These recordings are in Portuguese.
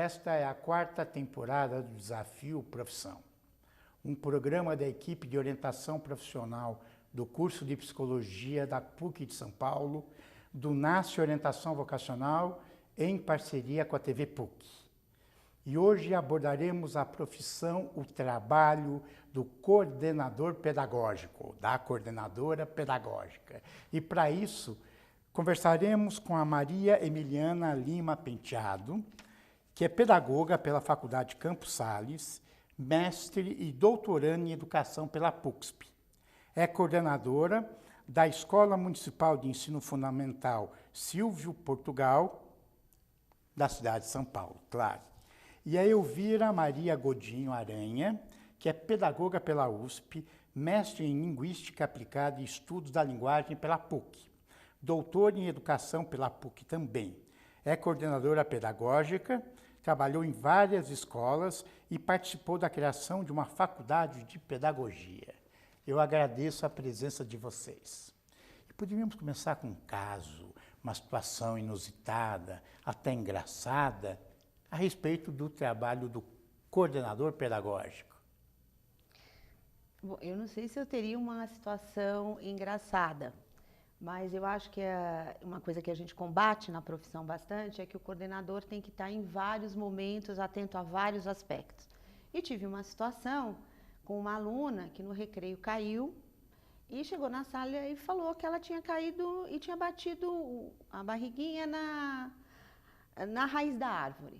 Esta é a quarta temporada do Desafio Profissão, um programa da equipe de orientação profissional do curso de Psicologia da PUC de São Paulo, do NASCE Orientação Vocacional, em parceria com a TV PUC. E hoje abordaremos a profissão, o trabalho do coordenador pedagógico, da coordenadora pedagógica. E para isso, conversaremos com a Maria Emiliana Lima Penteado, que é pedagoga pela Faculdade Campos Sales, mestre e doutoranda em Educação pela PUCSP. É coordenadora da Escola Municipal de Ensino Fundamental Silvio Portugal, da cidade de São Paulo, claro. E a Elvira Maria Godinho Aranha, que é pedagoga pela USP, mestre em Linguística Aplicada e Estudos da Linguagem pela PUC, doutora em Educação pela PUC também. É coordenadora pedagógica, trabalhou em várias escolas e participou da criação de uma faculdade de pedagogia. Eu agradeço a presença de vocês. E poderíamos começar com um caso, uma situação inusitada, até engraçada, a respeito do trabalho do coordenador pedagógico. Bom, eu não sei se eu teria uma situação engraçada, mas eu acho que uma coisa que a gente combate na profissão bastante é que o coordenador tem que estar em vários momentos, atento a vários aspectos. E tive uma situação com uma aluna que no recreio caiu e chegou na sala e falou que ela tinha caído e tinha batido a barriguinha na raiz da árvore.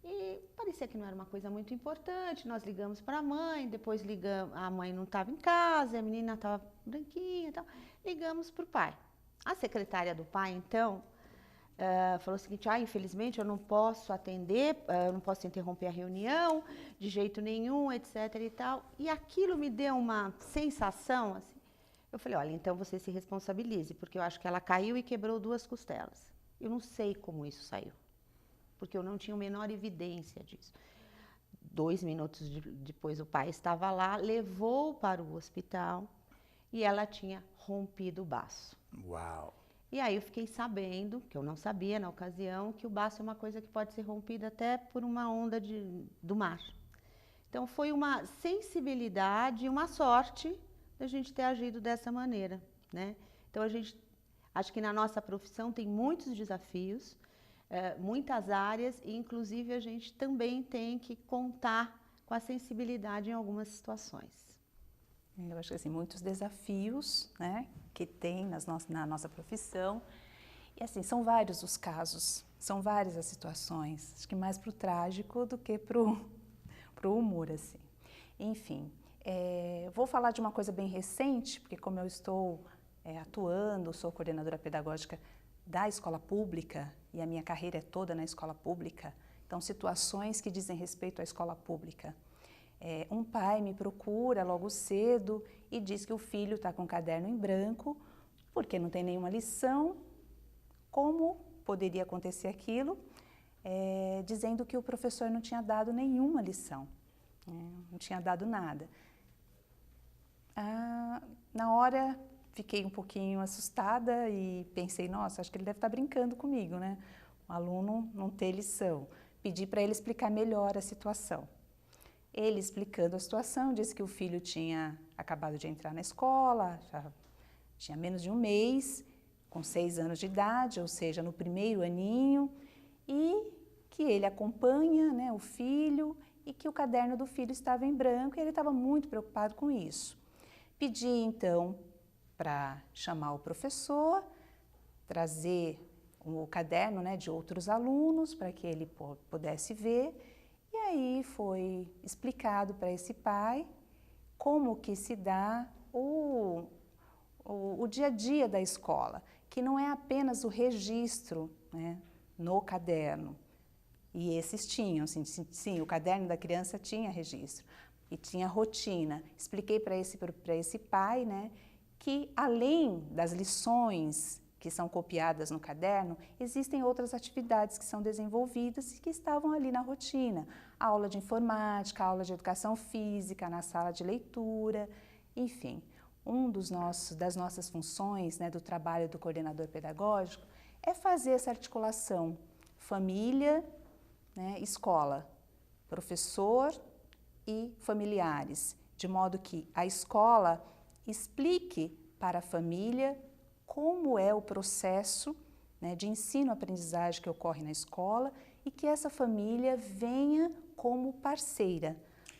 E parecia que não era uma coisa muito importante, nós ligamos para a mãe, depois ligamos, a mãe não estava em casa, a menina estava branquinha e tal, ligamos para o pai. A secretária do pai, então, falou o seguinte, infelizmente eu não posso atender, eu não posso interromper a reunião de jeito nenhum, etc e tal. E aquilo me deu uma sensação, assim, eu falei, olha, então você se responsabilize, porque eu acho que ela caiu e quebrou 2 costelas. Eu não sei como isso saiu, porque eu não tinha a menor evidência disso. 2 minutos depois o pai estava lá, levou para o hospital e ela tinha rompido o baço. Uau! E aí eu fiquei sabendo, que eu não sabia na ocasião, que o baço é uma coisa que pode ser rompida até por uma onda do mar. Então foi uma sensibilidade, uma sorte da gente ter agido dessa maneira, né? Então acho que na nossa profissão tem muitos desafios, muitas áreas, e inclusive a gente também tem que contar com a sensibilidade em algumas situações. Eu acho que assim, muitos desafios, né, que tem na nossa profissão. E assim, são vários os casos, são várias as situações. Acho que mais para o trágico do que para o humor, assim. Enfim, vou falar de uma coisa bem recente, porque como eu estou atuando, sou coordenadora pedagógica da escola pública e a minha carreira é toda na escola pública, então situações que dizem respeito à escola pública. Um pai me procura logo cedo e diz que o filho está com o caderno em branco porque não tem nenhuma lição. Como poderia acontecer aquilo? Dizendo que o professor não tinha dado nenhuma lição, não tinha dado nada. Na hora fiquei um pouquinho assustada e pensei, nossa, acho que ele deve estar brincando comigo, né? O aluno não ter lição. Pedi para ele explicar melhor a situação. Ele explicando a situação, disse que o filho tinha acabado de entrar na escola, já tinha menos de um mês, com 6 anos de idade, ou seja, no primeiro aninho, e que ele acompanha, né, o filho e que o caderno do filho estava em branco e ele estava muito preocupado com isso. Pedi então para chamar o professor, trazer o caderno, né, de outros alunos para que ele pudesse ver. E aí foi explicado para esse pai como que se dá o dia a dia da escola, que não é apenas o registro, né, no caderno. E esses tinham, sim, o caderno da criança tinha registro e tinha rotina. Expliquei para esse pai, né, que além das lições que são copiadas no caderno, existem outras atividades que são desenvolvidas e que estavam ali na rotina. A aula de informática, a aula de educação física, na sala de leitura, enfim. Das nossas funções, né, do trabalho do coordenador pedagógico, é fazer essa articulação família, né, escola, professor e familiares, de modo que a escola explique para a família como é o processo, né, de ensino-aprendizagem que ocorre na escola e que essa família venha como parceira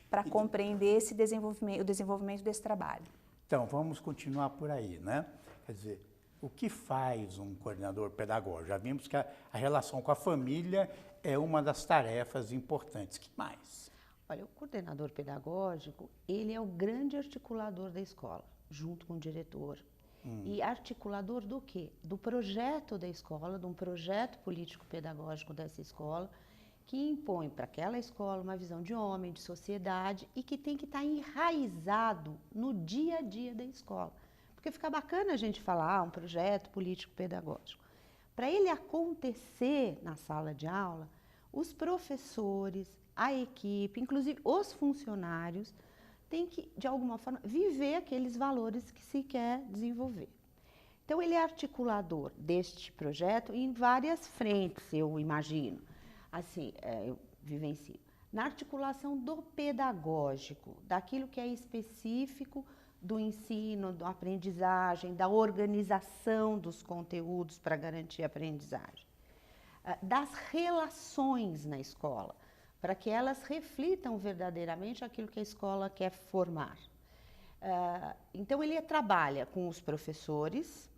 para compreender o desenvolvimento desse trabalho. Então, vamos continuar por aí, né? Quer dizer, o que faz um coordenador pedagógico? Já vimos que a relação com a família é uma das tarefas importantes. O que mais? Olha, o coordenador pedagógico, ele é o grande articulador da escola, junto com o diretor. E articulador do quê? Do projeto da escola, de um projeto político-pedagógico dessa escola, que impõe para aquela escola uma visão de homem, de sociedade, e que tem que estar enraizado no dia a dia da escola. Porque fica bacana a gente falar um projeto político-pedagógico. Para ele acontecer na sala de aula, os professores, a equipe, inclusive os funcionários, têm que, de alguma forma, viver aqueles valores que se quer desenvolver. Então, ele é articulador deste projeto em várias frentes, eu imagino. Assim, eu vivencio. Na articulação do pedagógico, daquilo que é específico do ensino, da aprendizagem, da organização dos conteúdos para garantir a aprendizagem. Das relações na escola, para que elas reflitam verdadeiramente aquilo que a escola quer formar. Então, ele trabalha com os professores,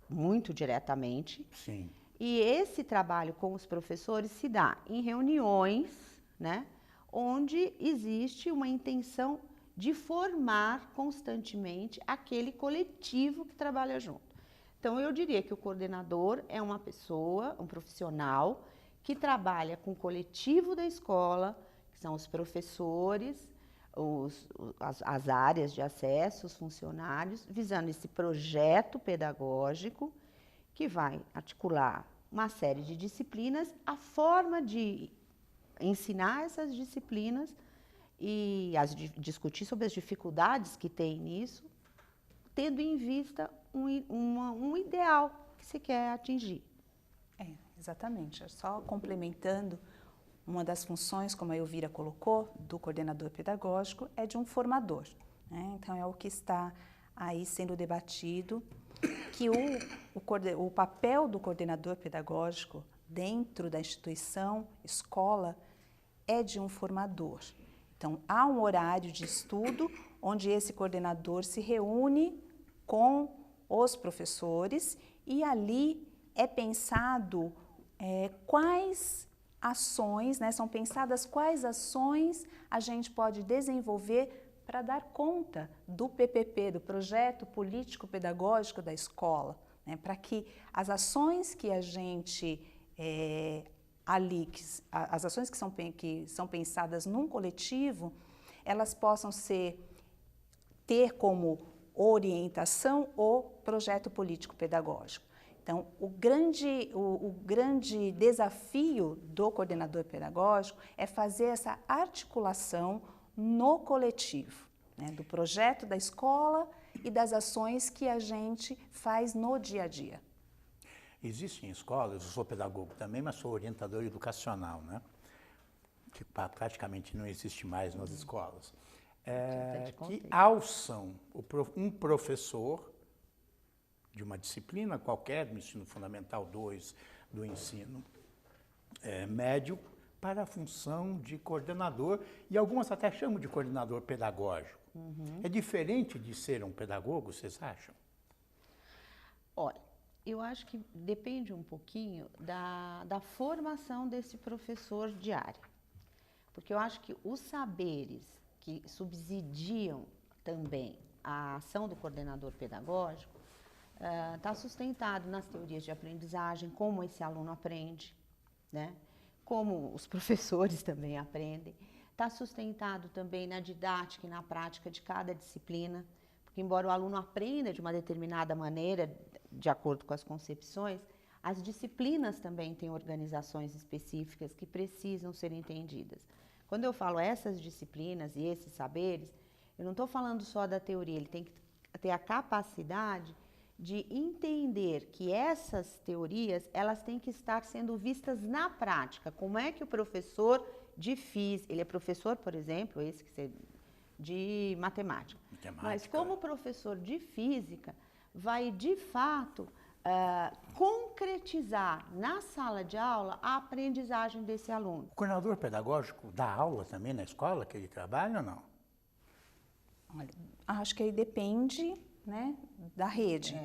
muito diretamente. Sim. E esse trabalho com os professores se dá em reuniões, né, onde existe uma intenção de formar constantemente aquele coletivo que trabalha junto. Então, eu diria que o coordenador é uma pessoa, um profissional, que trabalha com o coletivo da escola, que são os professores, as áreas de acesso, os funcionários, visando esse projeto pedagógico que vai articular uma série de disciplinas, a forma de ensinar essas disciplinas e discutir sobre as dificuldades que tem nisso, tendo em vista um ideal que se quer atingir. Exatamente. Só complementando, uma das funções, como a Elvira colocou, do coordenador pedagógico é de um formador, né? Então, é o que está aí sendo debatido, que o papel do coordenador pedagógico dentro da instituição, escola, é de um formador. Então, há um horário de estudo onde esse coordenador se reúne com os professores e ali é pensado quais ações, né, são pensadas quais ações a gente pode desenvolver para dar conta do PPP, do Projeto Político-Pedagógico da Escola, né, para que as ações que a gente as ações que são pensadas num coletivo, elas possam ter como orientação o projeto político-pedagógico. Então, o grande desafio do coordenador pedagógico é fazer essa articulação no coletivo, né, do projeto da escola e das ações que a gente faz no dia a dia. Existem escolas, eu sou pedagogo também, mas sou orientador educacional, né? Que praticamente não existe mais nas escolas. Que alçam um professor de uma disciplina qualquer, do ensino fundamental 2, do ensino médio, para a função de coordenador, e algumas até chamam de coordenador pedagógico. É diferente de ser um pedagogo, vocês acham? Olha, eu acho que depende um pouquinho da formação desse professor diário. Porque eu acho que os saberes que subsidiam também a ação do coordenador pedagógico está sustentado nas teorias de aprendizagem, como esse aluno aprende, né? Como os professores também aprendem. Está sustentado também na didática e na prática de cada disciplina, porque embora o aluno aprenda de uma determinada maneira, de acordo com as concepções, as disciplinas também têm organizações específicas que precisam ser entendidas. Quando eu falo essas disciplinas e esses saberes, eu não estou falando só da teoria, ele tem que ter a capacidade de entender que essas teorias, elas têm que estar sendo vistas na prática. Como é que o professor de física, ele é professor, por exemplo, esse que você, de matemática. Mas como o professor de física vai, de fato, concretizar na sala de aula a aprendizagem desse aluno. O coordenador pedagógico dá aula também na escola que ele trabalha ou não? Olha, acho que aí depende, né, da rede,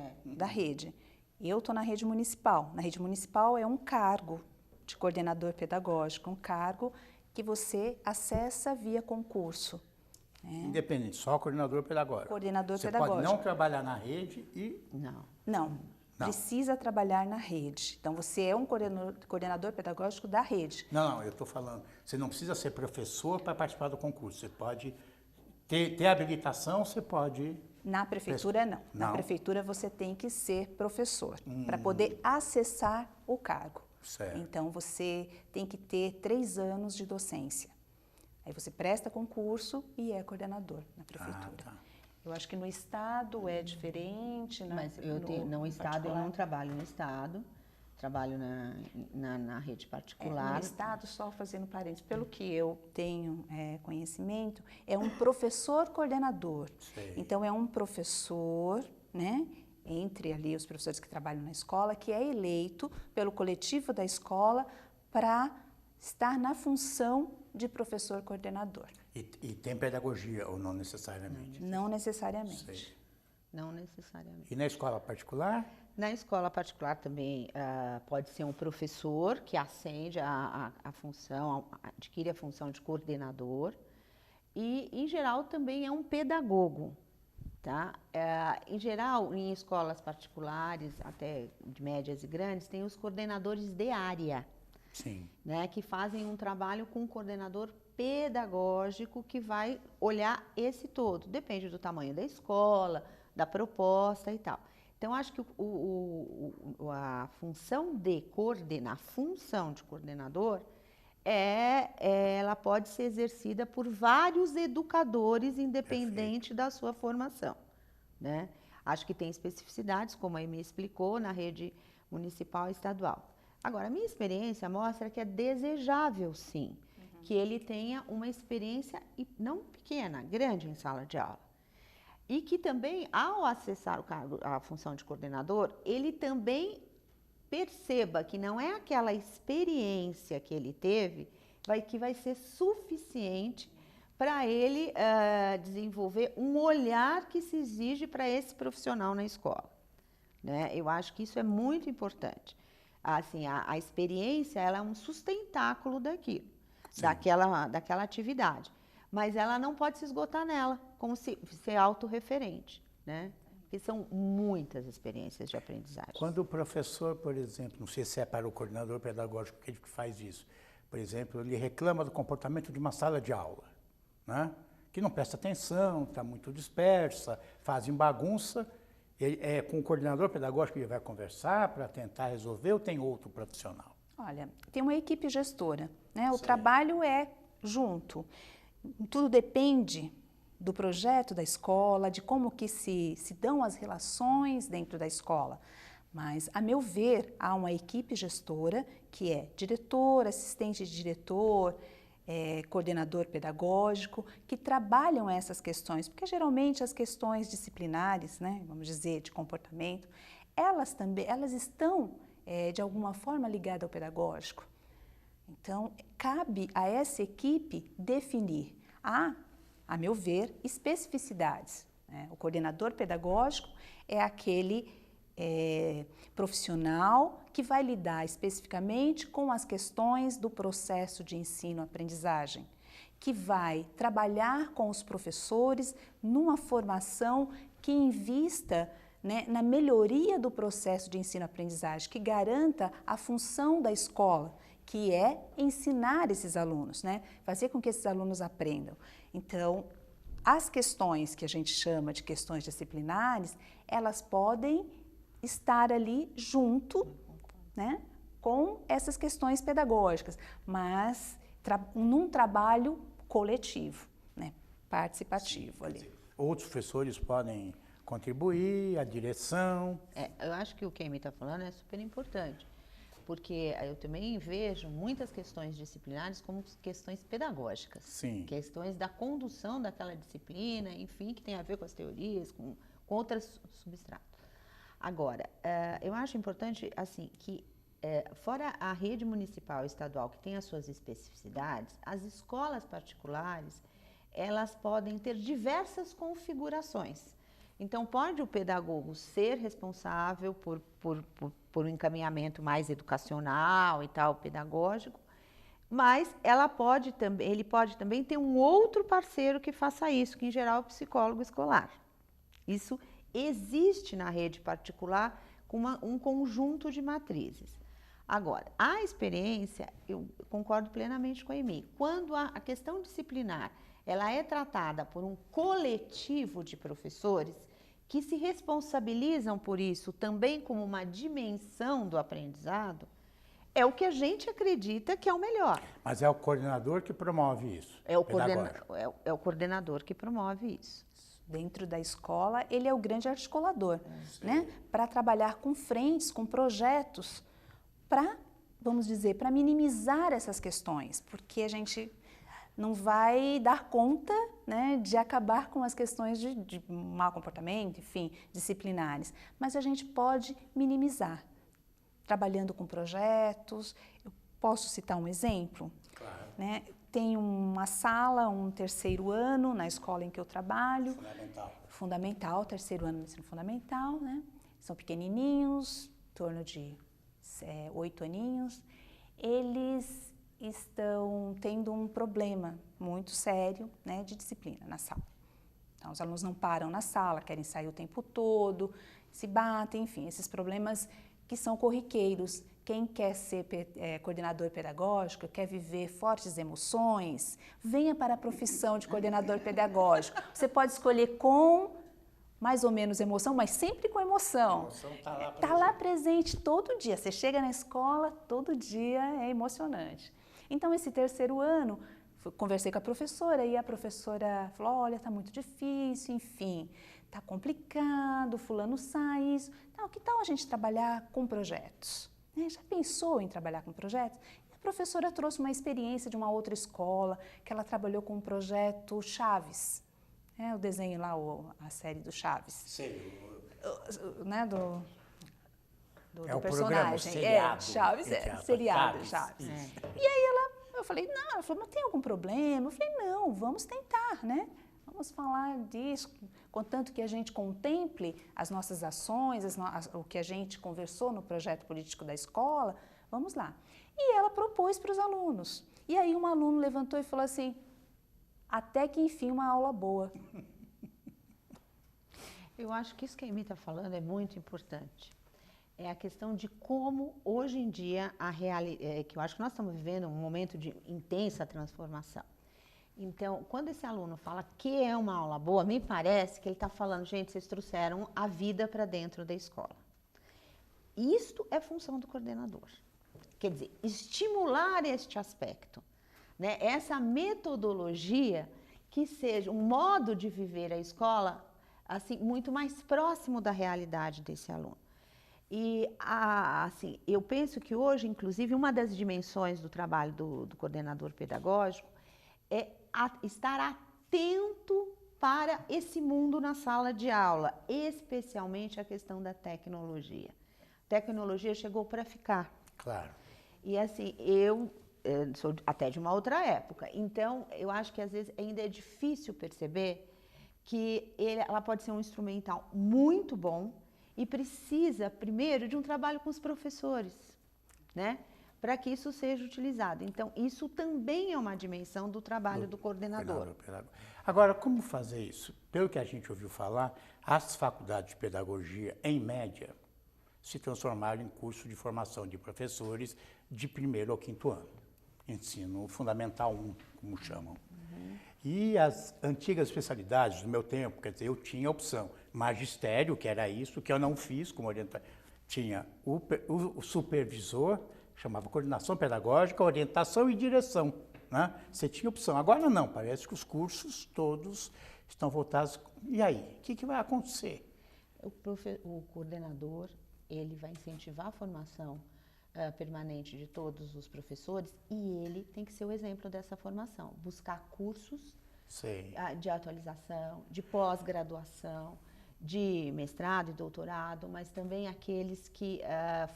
Eu estou na rede municipal. Na rede municipal é um cargo de coordenador pedagógico, um cargo que você acessa via concurso. Independente, só coordenador pedagógico. Coordenador Você pedagógico. Pode não trabalhar na rede e... Não. Precisa trabalhar na rede. Então, você é um coordenador pedagógico da rede. Não, eu estou falando, você não precisa ser professor para participar do concurso. Você pode ter habilitação, você pode... Na prefeitura, não. Na prefeitura, você tem que ser professor para poder acessar o cargo. Certo. Então, você tem que ter 3 anos de docência. Aí você presta concurso e é coordenador na prefeitura. Eu acho que no estado é diferente. Mas no estado eu não trabalho no estado, trabalho na rede particular. No estado, só fazendo parênteses, pelo que eu tenho conhecimento, é um professor coordenador. Sei. Então, é um professor, né, entre ali os professores que trabalham na escola, que é eleito pelo coletivo da escola para estar na função de professor coordenador. E tem pedagogia ou não necessariamente? Não necessariamente. Sei. Não necessariamente. E na escola particular? Na escola particular também pode ser um professor que ascende a função, adquire a função de coordenador. E, em geral, também é um pedagogo. Tá? Em geral, em escolas particulares, até de médias e grandes, tem os coordenadores de área. Sim. Né, que fazem um trabalho com um coordenador pedagógico que vai olhar esse todo. Depende do tamanho da escola, da proposta e tal. Então, acho que a função de coordenador, ela pode ser exercida por vários educadores, independente da sua formação. Né? Acho que tem especificidades, como a Amy explicou, na rede municipal e estadual. Agora, a minha experiência mostra que é desejável, sim, que ele tenha uma experiência, não pequena, grande em sala de aula. E que também, ao acessar o cargo, a função de coordenador, ele também perceba que não é aquela experiência que ele teve que vai ser suficiente para ele desenvolver um olhar que se exige para esse profissional na escola. Né? Eu acho que isso é muito importante. Assim, a experiência, ela é um sustentáculo daquilo, daquela atividade. Mas ela não pode se esgotar nela, como ser autorreferente, né? Porque são muitas experiências de aprendizagem. Quando o professor, por exemplo, não sei se é para o coordenador pedagógico que faz isso, por exemplo, ele reclama do comportamento de uma sala de aula, né? Que não presta atenção, está muito dispersa, fazem bagunça. Com o coordenador pedagógico ele vai conversar para tentar resolver ou tem outro profissional? Olha, tem uma equipe gestora, né? O trabalho é junto. Tudo depende do projeto da escola, de como que se dão as relações dentro da escola. Mas, a meu ver, há uma equipe gestora que é diretor, assistente de diretor, coordenador pedagógico, que trabalham essas questões, porque geralmente as questões disciplinares, né, vamos dizer, de comportamento, elas estão, de alguma forma, ligadas ao pedagógico. Então, cabe a essa equipe definir, a meu ver, especificidades. Né? O coordenador pedagógico é aquele profissional que vai lidar especificamente com as questões do processo de ensino-aprendizagem, que vai trabalhar com os professores numa formação que invista, né, na melhoria do processo de ensino-aprendizagem, que garanta a função da escola, que é ensinar esses alunos, né, fazer com que esses alunos aprendam. Então, as questões que a gente chama de questões disciplinares, elas podem estar ali junto, né, com essas questões pedagógicas, mas num trabalho coletivo, né, participativo. Sim, ali. Outros professores podem contribuir, a direção. Eu acho que o que a Amy está falando é super importante, porque eu também vejo muitas questões disciplinares como questões pedagógicas. Sim. Questões da condução daquela disciplina, enfim, que tem a ver com as teorias, com outros substratos. Agora, eu acho importante, assim, que fora a rede municipal e estadual, que tem as suas especificidades, as escolas particulares, elas podem ter diversas configurações. Então, pode o pedagogo ser responsável por um encaminhamento mais educacional e tal, pedagógico, mas ele pode também ter um outro parceiro que faça isso, que em geral é o psicólogo escolar. Isso existe na rede particular com um conjunto de matrizes. Agora, a experiência, eu concordo plenamente com a Amy, quando a questão disciplinar ela é tratada por um coletivo de professores que se responsabilizam por isso também como uma dimensão do aprendizado, é o que a gente acredita que é o melhor. Mas é o coordenador que promove isso. É o coordenador que promove isso. Dentro da escola, ele é o grande articulador, né? Para trabalhar com frentes, com projetos, para, vamos dizer, para minimizar essas questões, porque a gente não vai dar conta, né, de acabar com as questões de mau comportamento, enfim, disciplinares, mas a gente pode minimizar, trabalhando com projetos. Eu posso citar um exemplo? Claro. Né? Tem uma sala, um terceiro ano na escola em que eu trabalho. Fundamental, terceiro ano do ensino fundamental, né? São pequenininhos, em torno de 8 aninhos. Eles estão tendo um problema muito sério, né, de disciplina na sala. Então, os alunos não param na sala, querem sair o tempo todo, se batem, enfim, esses problemas que são corriqueiros. Quem quer ser coordenador pedagógico, quer viver fortes emoções, venha para a profissão de coordenador pedagógico. Você pode escolher com mais ou menos emoção, mas sempre com emoção. A emoção está lá presente. Está lá presente todo dia. Você chega na escola, todo dia é emocionante. Então, esse terceiro ano, conversei com a professora e a professora falou, olha, está muito difícil, enfim, está complicado, fulano sai, isso. Então, que tal a gente trabalhar com projetos? Já pensou em trabalhar com projetos? E a professora trouxe uma experiência de uma outra escola, que ela trabalhou com o projeto Chaves. O desenho lá, a série do Chaves. Sei. Né, do o personagem. Seriado, Chaves, seriado, Chaves. E aí eu falei, não, ela falou, mas tem algum problema? Eu falei, não, vamos tentar, né? Vamos falar disso, contanto que a gente contemple as nossas ações, o que a gente conversou no projeto político da escola, vamos lá. E ela propôs para os alunos. E aí um aluno levantou e falou assim, até que enfim uma aula boa. Eu acho que isso que a Amy está falando é muito importante. É a questão de como, hoje em dia, que eu acho que nós estamos vivendo um momento de intensa transformação. Então, quando esse aluno fala que é uma aula boa, me parece que ele está falando, gente, vocês trouxeram a vida para dentro da escola. Isto é função do coordenador. Quer dizer, estimular este aspecto, né? Essa metodologia que seja um modo de viver a escola assim, muito mais próximo da realidade desse aluno. E, assim, eu penso que hoje, inclusive, uma das dimensões do trabalho do coordenador pedagógico é estar atento para esse mundo na sala de aula, especialmente a questão da tecnologia. A tecnologia chegou para ficar. Claro. E, assim, eu sou até de uma outra época, então eu acho que às vezes ainda é difícil perceber que ela pode ser um instrumental muito bom e precisa, primeiro, de um trabalho com os professores, né? Para que isso seja utilizado. Então, isso também é uma dimensão do trabalho do coordenador. Agora, como fazer isso? Pelo que a gente ouviu falar, as faculdades de pedagogia, em média, se transformaram em curso de formação de professores de 1º ao 5º ano. Ensino fundamental 1, como chamam. E as antigas especialidades do meu tempo, quer dizer, eu tinha a opção magistério, que era isso, que eu não fiz como orientador. Tinha o supervisor, chamava coordenação pedagógica, orientação e direção, né? Você tinha opção. Agora não, parece que os cursos todos estão voltados. E aí, o que vai acontecer? O coordenador, ele vai incentivar a formação permanente de todos os professores e ele tem que ser o exemplo dessa formação. Buscar cursos de atualização, de pós-graduação, de mestrado e doutorado, mas também aqueles que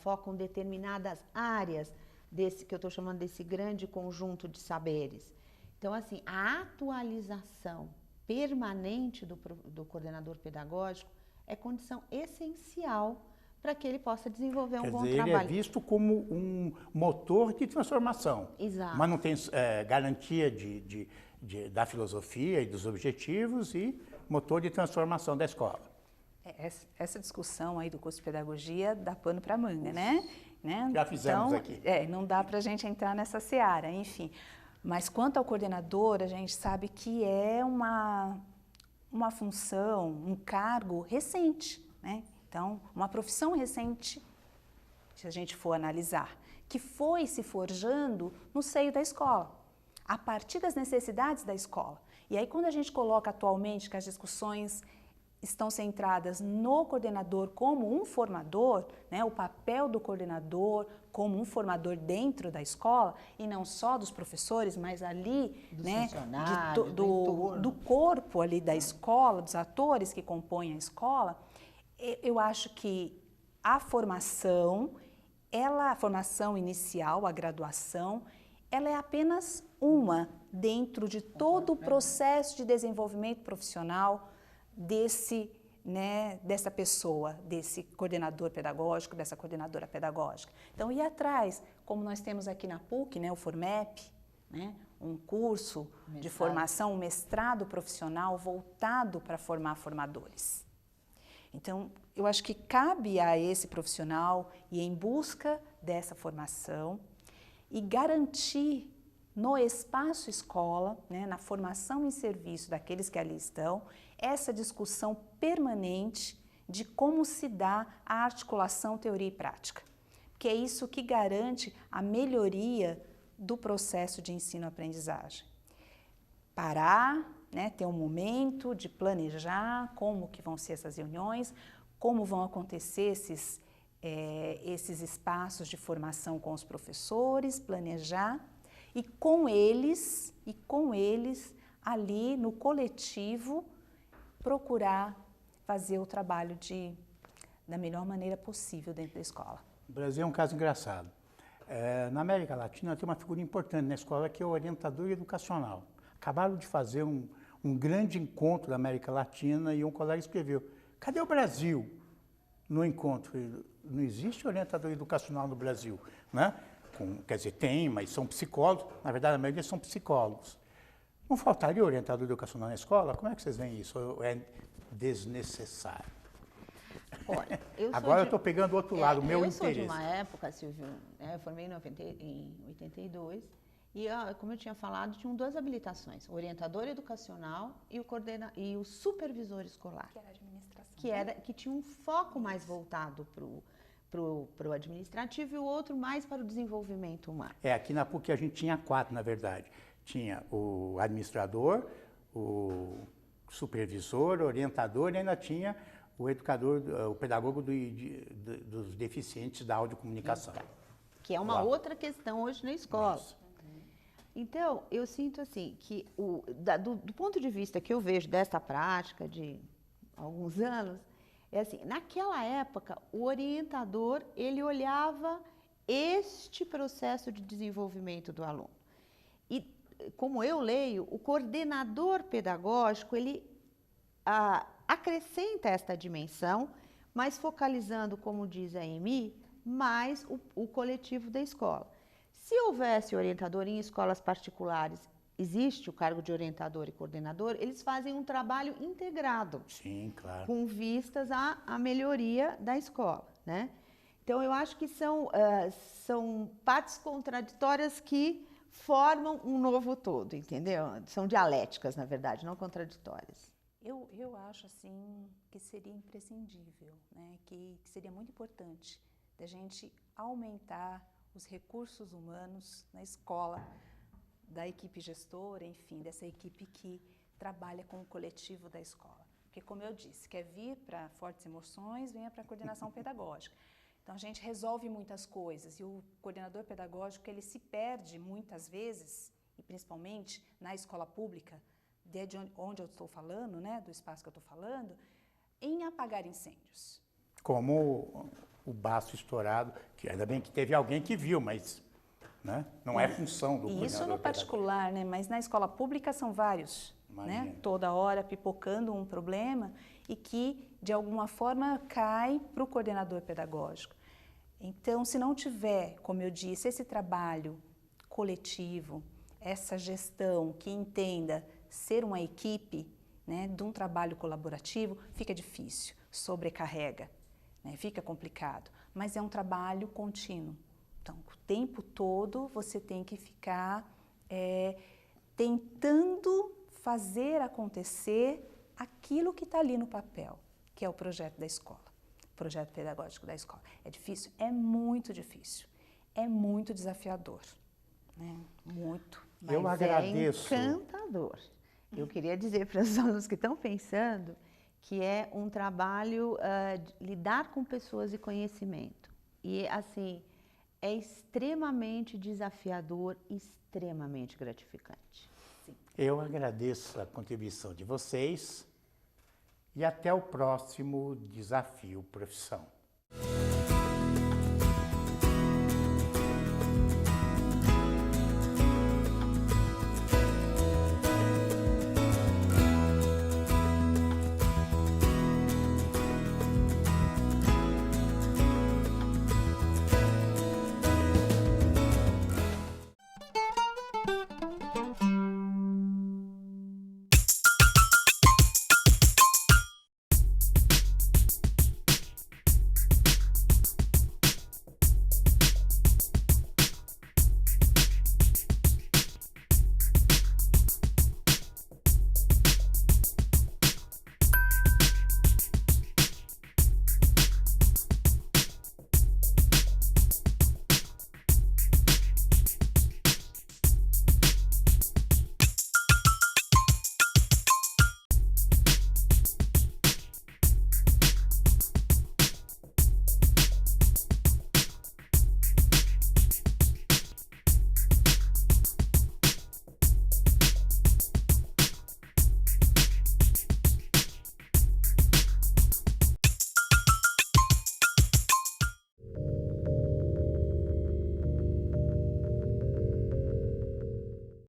focam determinadas áreas desse que eu estou chamando desse grande conjunto de saberes. Então, assim, a atualização permanente do coordenador pedagógico é condição essencial para que ele possa desenvolver um bom trabalho. Ele é visto como um motor de transformação. Exato. Mas não tem garantia da filosofia e dos objetivos e motor de transformação da escola. Essa discussão aí do curso de pedagogia dá pano para manga, né? Já fizemos então, aqui. Não dá para a gente entrar nessa seara, enfim. Mas quanto ao coordenador, a gente sabe que é uma função, um cargo recente, né? Então, uma profissão recente, se a gente for analisar, que foi se forjando no seio da escola, a partir das necessidades da escola. E aí, quando a gente coloca atualmente que as discussões estão centradas no coordenador como um formador, né, o papel do coordenador como um formador dentro da escola, e não só dos professores, mas ali do corpo ali da escola, dos atores que compõem a escola, eu acho que a formação inicial, a graduação, ela é apenas uma dentro de todo o processo de desenvolvimento profissional dessa pessoa, desse coordenador pedagógico, dessa coordenadora pedagógica. Então, ir atrás, como nós temos aqui na PUC, o FORMEP, um curso de formação, um mestrado profissional voltado para formar formadores. Então, eu acho que cabe a esse profissional ir em busca dessa formação e garantir no espaço escola, na formação em serviço daqueles que ali estão, essa discussão permanente de como se dá a articulação teoria e prática. Porque é isso que garante a melhoria do processo de ensino-aprendizagem. Parar, ter um momento de planejar como que vão ser essas reuniões, como vão acontecer esses espaços de formação com os professores, planejar e com eles ali no coletivo procurar fazer o trabalho da melhor maneira possível dentro da escola. O Brasil é um caso engraçado. Na América Latina tem uma figura importante na escola que é o orientador educacional. Acabaram de fazer um grande encontro da América Latina e um colega escreveu: cadê o Brasil no encontro? Não existe orientador educacional no Brasil, né? Quer dizer, tem, mas são psicólogos. Na verdade, a maioria são psicólogos. Não faltaria orientador educacional na escola? Como é que vocês veem isso? É desnecessário. Olha, Agora eu estou pegando o outro lado, o meu interesse. interesse. Eu sou de uma época, Silvio, eu formei em 82, e como eu tinha falado, tinham duas habilitações, o orientador educacional e o supervisor escolar. Que era a administração. Que tinha um foco mais voltado para o administrativo e o outro mais para o desenvolvimento humano. Aqui na PUC a gente tinha 4, na verdade. Tinha o administrador, o supervisor, o orientador e ainda tinha o educador, o pedagogo dos deficientes da audiocomunicação. Que é uma outra questão hoje na escola. Nossa. Então, eu sinto assim, que do ponto de vista que eu vejo dessa prática de alguns anos, é assim, naquela época, o orientador, ele olhava este processo de desenvolvimento do aluno. E, como eu leio, o coordenador pedagógico, ele acrescenta esta dimensão, mas focalizando, como diz a Amy, mais o coletivo da escola. Se houvesse orientador em escolas particulares, existe o cargo de orientador e coordenador, eles fazem um trabalho integrado. Sim, claro. Com vistas à melhoria da escola, né? Então, eu acho que são partes contraditórias que formam um novo todo, entendeu? São dialéticas, na verdade, não contraditórias. Eu acho, assim, que seria imprescindível, né? Que seria muito importante da gente aumentar os recursos humanos na escola, da equipe gestora, enfim, dessa equipe que trabalha com o coletivo da escola. Porque, como eu disse, quer vir para fortes emoções, venha para a coordenação pedagógica. Então, a gente resolve muitas coisas e o coordenador pedagógico, ele se perde muitas vezes, e principalmente na escola pública, de onde eu estou falando, né, do espaço que eu estou falando, em apagar incêndios. Como o baço estourado, que ainda bem que teve alguém que viu, mas né, não é função do coordenador Isso no particular, né, mas na escola pública são vários, né, toda hora pipocando um problema e que, de alguma forma, cai para o coordenador pedagógico. Então, se não tiver, como eu disse, esse trabalho coletivo, essa gestão que entenda ser uma equipe, né, de um trabalho colaborativo, fica difícil, sobrecarrega, né, fica complicado, mas é um trabalho contínuo. Então, o tempo todo você tem que ficar tentando fazer acontecer aquilo que está ali no papel, que é o projeto da escola, o projeto pedagógico da escola. É difícil? É muito difícil, é muito desafiador, né? Muito. Mas eu agradeço. É encantador. Eu queria dizer para os alunos que estão pensando que é um trabalho de lidar com pessoas e conhecimento. E, assim, é extremamente desafiador, extremamente gratificante. Sim. Eu agradeço a contribuição de vocês e até o próximo Desafio Profissão.